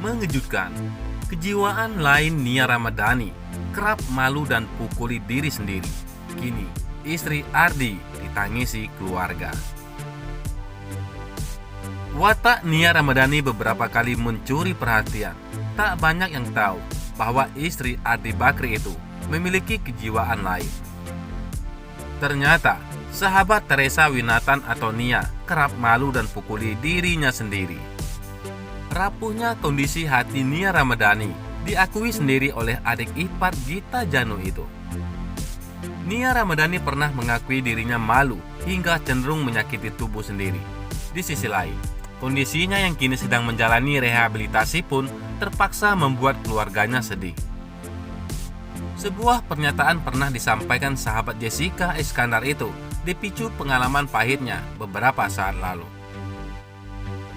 Mengejutkan, kejiwaan lain Nia Ramadhani kerap malu dan pukuli diri sendiri. Kini, istri Ardi ditangisi keluarga. Watak Nia Ramadhani beberapa kali mencuri perhatian. Tak banyak yang tahu bahwa istri Ardi Bakri itu memiliki kejiwaan lain. Ternyata, sahabat Teresa Winatan atau Nia kerap malu dan pukuli dirinya sendiri. Rapuhnya kondisi hati Nia Ramadhani diakui sendiri oleh adik ipar Gita Janu itu. Nia Ramadhani pernah mengakui dirinya malu hingga cenderung menyakiti tubuh sendiri. Di sisi lain, kondisinya yang kini sedang menjalani rehabilitasi pun terpaksa membuat keluarganya sedih. Sebuah pernyataan pernah disampaikan sahabat Jessica Iskandar itu dipicu pengalaman pahitnya beberapa saat lalu.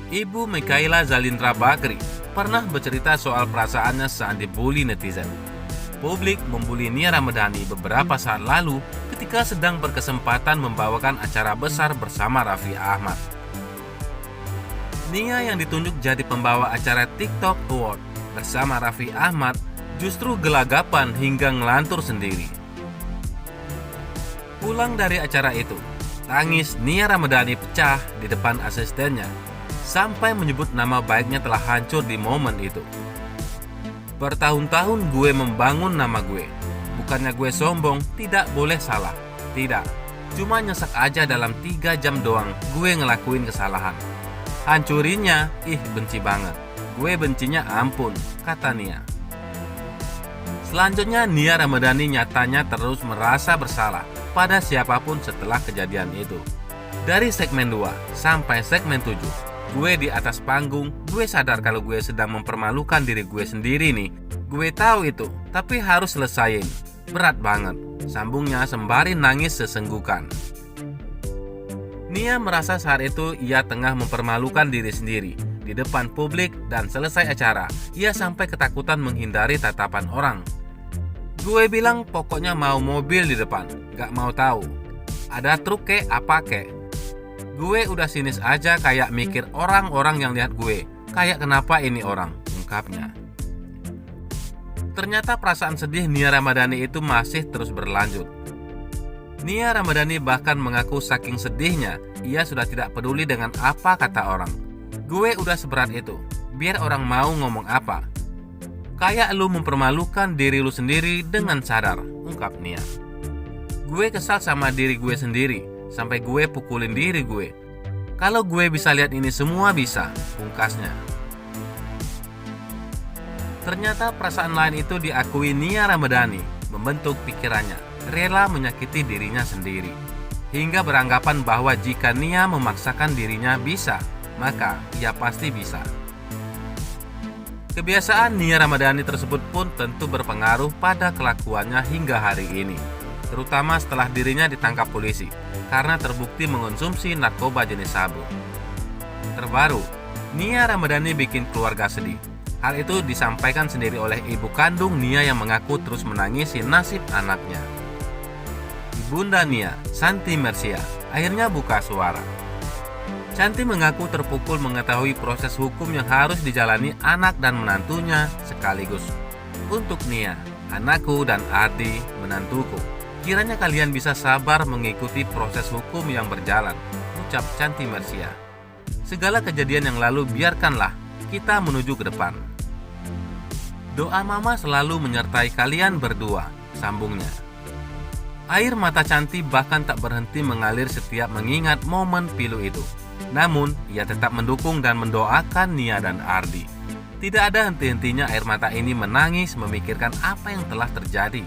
Ibu Mikaela Zalindra Bakri pernah bercerita soal perasaannya saat dibully netizen. Publik membuli Nia Ramadhani beberapa saat lalu ketika sedang berkesempatan membawakan acara besar bersama Raffi Ahmad. Nia yang ditunjuk jadi pembawa acara TikTok Award bersama Raffi Ahmad justru gelagapan hingga ngelantur sendiri. Pulang dari acara itu, tangis Nia Ramadhani pecah di depan asistennya sampai menyebut nama baiknya telah hancur di momen itu. Bertahun-tahun gue membangun nama gue. Bukannya gue sombong, tidak boleh salah. Tidak, cuma nyesek aja dalam 3 jam doang gue ngelakuin kesalahan. Hancurinnya, benci banget. Gue bencinya ampun, kata Nia. Selanjutnya Nia Ramadhani nyatanya terus merasa bersalah pada siapapun setelah kejadian itu. Dari segmen 2 sampai segmen 7, gue di atas panggung, gue sadar kalau gue sedang mempermalukan diri gue sendiri nih. Gue tahu itu, tapi harus selesain. Berat banget, sambungnya sembari nangis sesenggukan. Nia merasa saat itu ia tengah mempermalukan diri sendiri di depan publik dan selesai acara, ia sampai ketakutan menghindari tatapan orang. Gue bilang pokoknya mau mobil di depan, gak mau tahu. Ada truk kek apa kek. Gue udah sinis aja kayak mikir orang-orang yang lihat gue. Kayak kenapa ini orang, ungkapnya. Ternyata perasaan sedih Nia Ramadhani itu masih terus berlanjut. Nia Ramadhani bahkan mengaku saking sedihnya, ia sudah tidak peduli dengan apa kata orang. Gue udah seberat itu, biar orang mau ngomong apa. Kayak lu mempermalukan diri lu sendiri dengan sadar, ungkap Nia. Gue kesal sama diri gue sendiri, sampai gue pukulin diri gue. Kalau gue bisa lihat ini semua bisa, pungkasnya. Ternyata perasaan lain itu diakui Nia Ramadhani, membentuk pikirannya, rela menyakiti dirinya sendiri. Hingga beranggapan bahwa jika Nia memaksakan dirinya bisa, maka ia pasti bisa. Kebiasaan Nia Ramadhani tersebut pun tentu berpengaruh pada kelakuannya hingga hari ini, terutama setelah dirinya ditangkap polisi karena terbukti mengonsumsi narkoba jenis sabu. Terbaru, Nia Ramadhani bikin keluarga sedih. Hal itu disampaikan sendiri oleh ibu kandung Nia yang mengaku terus menangisi nasib anaknya. Ibunda Nia, Santi Mercia, akhirnya buka suara. Santi mengaku terpukul mengetahui proses hukum yang harus dijalani anak dan menantunya sekaligus. Untuk Nia, anakku dan Ardi, menantuku, kiranya kalian bisa sabar mengikuti proses hukum yang berjalan, ucap Santi Mercia. Segala kejadian yang lalu biarkanlah, kita menuju ke depan. Doa mama selalu menyertai kalian berdua, sambungnya. Air mata Santi bahkan tak berhenti mengalir setiap mengingat momen pilu itu. Namun, ia tetap mendukung dan mendoakan Nia dan Ardi. Tidak ada henti-hentinya air mata ini menangis memikirkan apa yang telah terjadi.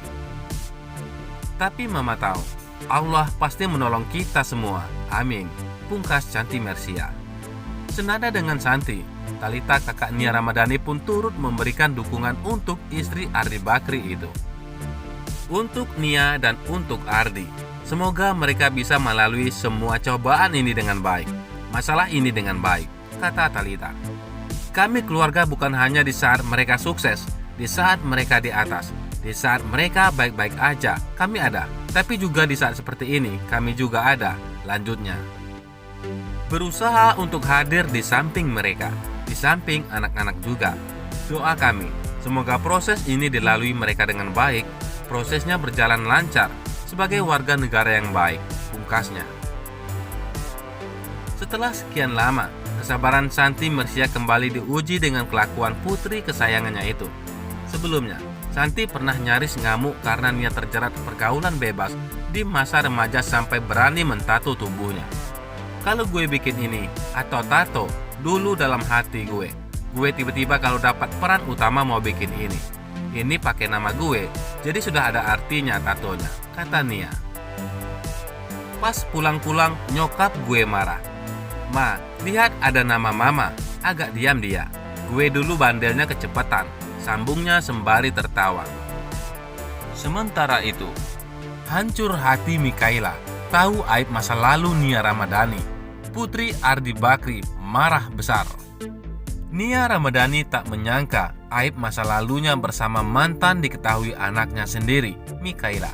Tapi mama tahu, Allah pasti menolong kita semua. Amin, pungkas Santi Mercia. Senada dengan Santi, Talita kakak Nia Ramadhani pun turut memberikan dukungan untuk istri Ardi Bakri itu. Untuk Nia dan untuk Ardi, semoga mereka bisa melalui semua cobaan ini dengan baik. Masalah ini dengan baik, kata Talita. Kami keluarga bukan hanya di saat mereka sukses, di saat mereka di atas, di saat mereka baik-baik aja, kami ada. Tapi juga di saat seperti ini, kami juga ada, lanjutnya. Berusaha untuk hadir di samping mereka, di samping anak-anak juga. Doa kami, semoga proses ini dilalui mereka dengan baik, prosesnya berjalan lancar sebagai warga negara yang baik, pungkasnya. Setelah sekian lama, kesabaran Santi Mircea kembali diuji dengan kelakuan putri kesayangannya itu. Sebelumnya, Santi pernah nyaris ngamuk karena Nia terjerat pergaulan bebas di masa remaja sampai berani mentato tubuhnya. Kalau gue bikin ini atau tato, dulu dalam hati gue tiba-tiba kalau dapat peran utama mau bikin ini. Ini pakai nama gue, jadi sudah ada artinya tatonya, kata Nia. Pas pulang-pulang, nyokap gue marah. Ma, lihat ada nama mama. Agak diam dia. Gue dulu bandelnya kecepatan, sambungnya sembari tertawa. Sementara itu, hancur hati Mikaela tahu aib masa lalu Nia Ramadhani. Putri Ardi Bakri marah besar. Nia Ramadhani tak menyangka aib masa lalunya bersama mantan diketahui anaknya sendiri, Mikaela.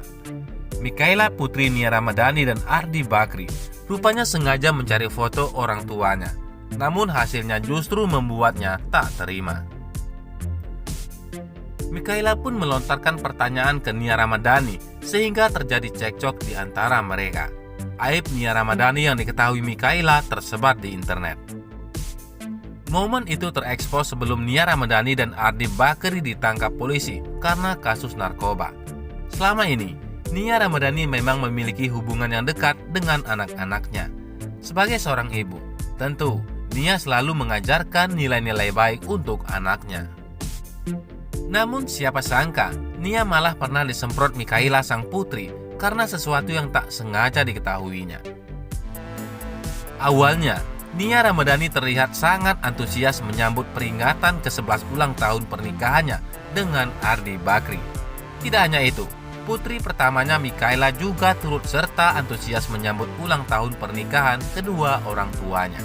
Mikaela putri Nia Ramadhani dan Ardi Bakri rupanya sengaja mencari foto orang tuanya. Namun hasilnya justru membuatnya tak terima. Mikaela pun melontarkan pertanyaan ke Nia Ramadhani sehingga terjadi cekcok di antara mereka. Aib Nia Ramadhani yang diketahui Mikaela tersebar di internet. Momen itu terekspos sebelum Nia Ramadhani dan Ardi Bakri ditangkap polisi karena kasus narkoba. Selama ini, Nia Ramadhani memang memiliki hubungan yang dekat dengan anak-anaknya. Sebagai seorang ibu, tentu Nia selalu mengajarkan nilai-nilai baik untuk anaknya. Namun siapa sangka, Nia malah pernah disemprot Mikaela sang putri karena sesuatu yang tak sengaja diketahuinya. Awalnya, Nia Ramadhani terlihat sangat antusias menyambut peringatan ke-11 ulang tahun pernikahannya dengan Ardi Bakri. Tidak hanya itu, putri pertamanya Mikaela juga turut serta antusias menyambut ulang tahun pernikahan kedua orang tuanya.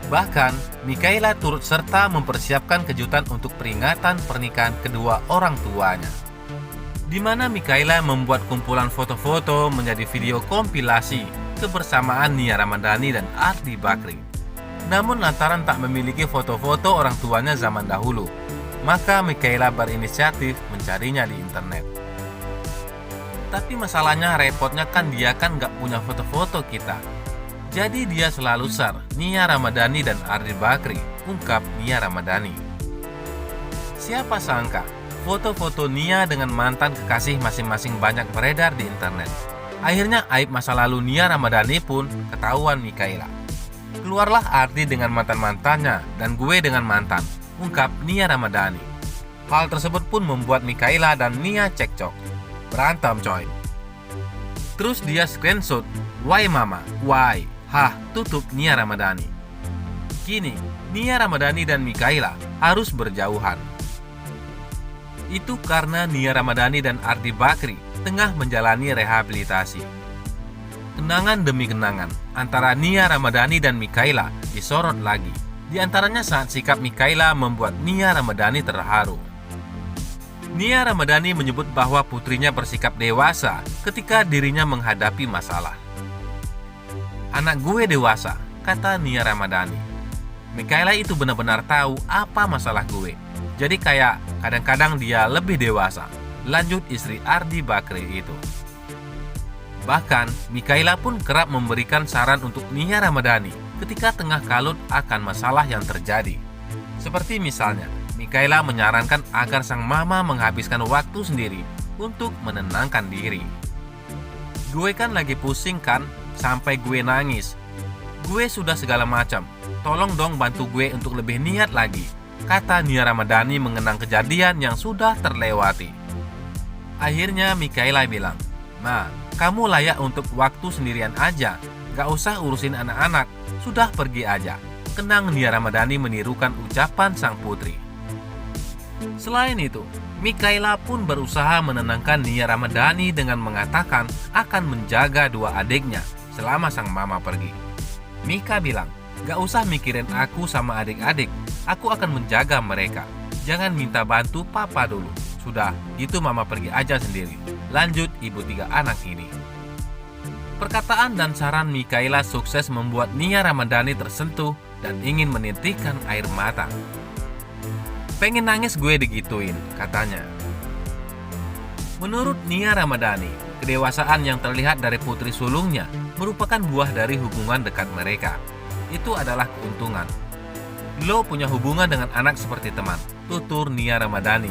Bahkan, Mikaela turut serta mempersiapkan kejutan untuk peringatan pernikahan kedua orang tuanya, di mana Mikaela membuat kumpulan foto-foto menjadi video kompilasi kebersamaan Nia Ramadhani dan Ardi Bakri. Namun lantaran tak memiliki foto-foto orang tuanya zaman dahulu, maka Mikaela berinisiatif mencarinya di internet. Tapi masalahnya repotnya kan dia gak punya foto-foto kita. Jadi dia selalu share Nia Ramadhani dan Ardi Bakri, ungkap Nia Ramadhani. Siapa sangka foto-foto Nia dengan mantan kekasih masing-masing banyak beredar di internet. Akhirnya aib masa lalu Nia Ramadhani pun ketahuan Mikaela. Keluarlah Ardi dengan mantan-mantannya dan gue dengan mantan, ungkap Nia Ramadhani. Hal tersebut pun membuat Mikaela dan Nia cekcok. Berantem coy. Terus dia screenshot, why mama, why, hah, tutup Nia Ramadhani. Kini, Nia Ramadhani dan Mikaela harus berjauhan. Itu karena Nia Ramadhani dan Ardi Bakri tengah menjalani rehabilitasi. Kenangan demi kenangan antara Nia Ramadhani dan Mikaela disorot lagi. Di antaranya saat sikap Mikaela membuat Nia Ramadhani terharu. Nia Ramadhani menyebut bahwa putrinya bersikap dewasa ketika dirinya menghadapi masalah. Anak gue dewasa, kata Nia Ramadhani. Mikaela itu benar-benar tahu apa masalah gue. Jadi kayak kadang-kadang dia lebih dewasa, lanjut istri Ardi Bakri itu. Bahkan, Mikaela pun kerap memberikan saran untuk Nia Ramadhani ketika tengah kalut akan masalah yang terjadi. Seperti misalnya, Mikaela menyarankan agar sang mama menghabiskan waktu sendiri untuk menenangkan diri. Gue kan lagi pusing kan, sampai gue nangis. Gue sudah segala macam, tolong dong bantu gue untuk lebih niat lagi, kata Nia Ramadhani mengenang kejadian yang sudah terlewati. Akhirnya Mikaela bilang, Ma, kamu layak untuk waktu sendirian aja, gak usah urusin anak-anak, sudah pergi aja. Kenang Nia Ramadhani menirukan ucapan sang putri. Selain itu, Mikaela pun berusaha menenangkan Nia Ramadhani dengan mengatakan akan menjaga dua adiknya selama sang mama pergi. Mika bilang, gak usah mikirin aku sama adik-adik, aku akan menjaga mereka. Jangan minta bantu papa dulu. Sudah, itu mama pergi aja sendiri. Lanjut ibu 3 anak ini. Perkataan dan saran Mikaela sukses membuat Nia Ramadhani tersentuh dan ingin menitikkan air mata. Pengen nangis gue digituin, katanya. Menurut Nia Ramadhani, kedewasaan yang terlihat dari putri sulungnya merupakan buah dari hubungan dekat mereka. Itu adalah keuntungan. Lo punya hubungan dengan anak seperti teman, tutur Nia Ramadhani.